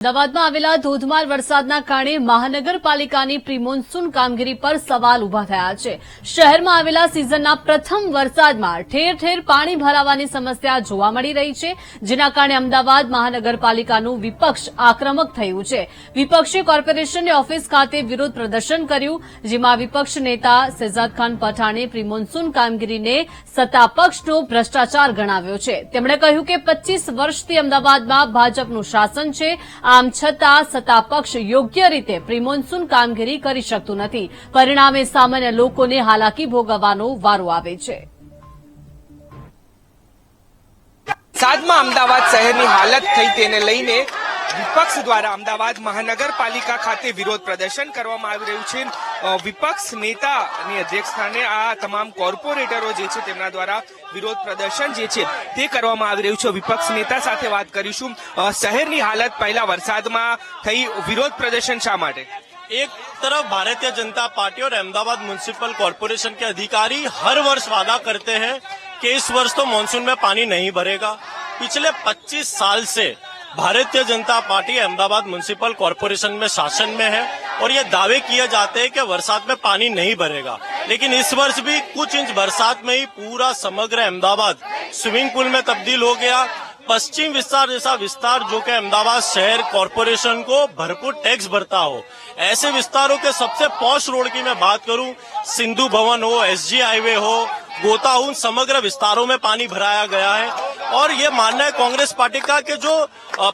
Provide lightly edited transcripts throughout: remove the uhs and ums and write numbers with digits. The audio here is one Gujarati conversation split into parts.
અમદાવાદમાં આવેલા ધોધમાર વરસાદના કારણે મહાનગરપાલિકાની પ્રી મોન્સૂન કામગીરી પર સવાલ ઉભા થયા છે। શહેરમાં આવેલા સિઝનના પ્રથમ વરસાદમાં ઠેર ઠેર પાણી ભરાવાની સમસ્યા જોવા મળી રહી છે, જેના કારણે અમદાવાદ મહાનગરપાલિકાનું વિપક્ષ આક્રમક થયું છે। વિપક્ષે કોર્પોરેશનની ઓફિસ ખાતે વિરોધ પ્રદર્શન કર્યું, જેમાં વિપક્ષ નેતા શહેજાદ ખાન પઠાણે પ્રી મોન્સૂન કામગીરીને સત્તાપક્ષનો ભ્રષ્ટાચાર ગણાવ્યો છે। તેમણે કહ્યું કે 25 વર્ષથી અમદાવાદમાં ભાજપનું શાસન છે, આમ છતાં સત્તાપક્ષ યોગ્ય રીતે પ્રી મોન્સૂન કામગીરી કરી શકતું નથી, પરિણામે સામાન્ય લોકોને હાલાકી ભોગવવાનો વારો આવે છે। વરસાદમાં અમદાવાદ શહેરની હાલત થઈ તેને લઈને વિપક્ષ દ્વારા અમદાવાદ મહાનગરપાલિકા ખાતે વિરોધ પ્રદર્શન કરવામાં આવી રહ્યું છે। વિપક્ષ નેતાની અધ્યક્ષસ્થાને આ તમામ કોર્પોરેટરો જે છે તેમના દ્વારા વિરોધ પ્રદર્શન જે છે તે કરવામાં આવી રહ્યું છે। વિપક્ષ નેતા સાથે વાત કરીશું। શહેરની હાલત પહેલા વરસાદમાં થઈ, વિરોધ પ્રદર્શન શા માટે? एक तरफ भारतीय जनता पार्टी और अहमदाबाद म्युनिसिपल कॉर्पोरेशन के अधिकारी हर वर्ष वादा करते हैं कि इस वर्ष तो मानसून में पानी नहीं भरेगा। पिछले 25 साल से Bharatiya Janata party Ahmedabad municipal corporation में शासन में है और ये दावे किए जाते हैं कि बरसात में पानी नहीं भरेगा, लेकिन इस वर्ष भी कुछ इंच बरसात में ही पूरा समग्र अहमदाबाद स्विमिंग पूल में तब्दील हो गया। पश्चिम विस्तार जैसा विस्तार जो कि अहमदाबाद शहर कॉर्पोरेशन को भरपूर टैक्स भरता हो, ऐसे विस्तारों के सबसे पॉश रोड की मैं बात करूं, सिंधु भवन हो, एसजी हाईवे हो, गोता उन समग्र विस्तारों में पानी भराया गया है। और ये मानना है कांग्रेस पार्टी का कि जो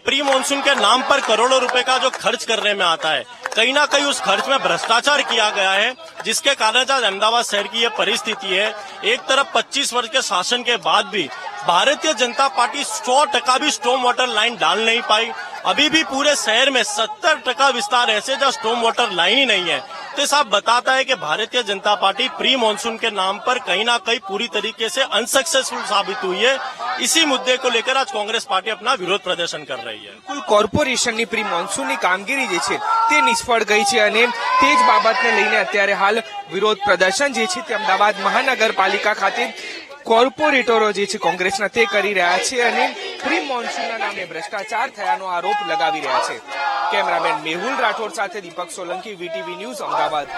प्री मानसून के नाम पर करोड़ों रुपए का जो खर्च करने में आता है, कहीं ना कहीं उस खर्च में भ्रष्टाचार किया गया है, जिसके कारण आज अहमदाबाद शहर की ये परिस्थिति है। एक तरफ 25 वर्ष के शासन के बाद भी भारतीय जनता पार्टी 100% भी स्टॉर्म वाटर लाइन डाल नहीं पाई। अभी भी पूरे शहर में 70% विस्तार ऐसे जहाँ स्टॉर्म वाटर लाइन ही नहीं है। तो साहब बताता है कि Bharatiya Janata party pre monsoon के नाम पर कहीं ना कहीं पूरी तरीके से अनसक्सेसफुल साबित हुई है। इसी मुद्दे को लेकर आज कांग्रेस पार्टी अपना विरोध प्रदर्शन कर रही है। કુલ કોર્પોરેશનની પ્રી મોન્સૂનની કામગીરી જે છે તે નિષ્ફળ ગઈ છે અને તે જ બાબતને લઈને અત્યારે હાલ વિરોધ પ્રદર્શન જે છે તે અમદાવાદ મહાનગરપાલિકા ખાતે કોર્પોરેટરો જે છે કોંગ્રેસના તે કરી રહ્યા છે અને પ્રી મોન્સૂનના નામે ભ્રષ્ટાચાર થયાનો આરોપ લગાવી રહ્યા છે। કેમેરામેન મેહુલ રાઠોડ સાથે દીપક સોલંકી, વીટીવી ન્યૂઝ, અમદાવાદ।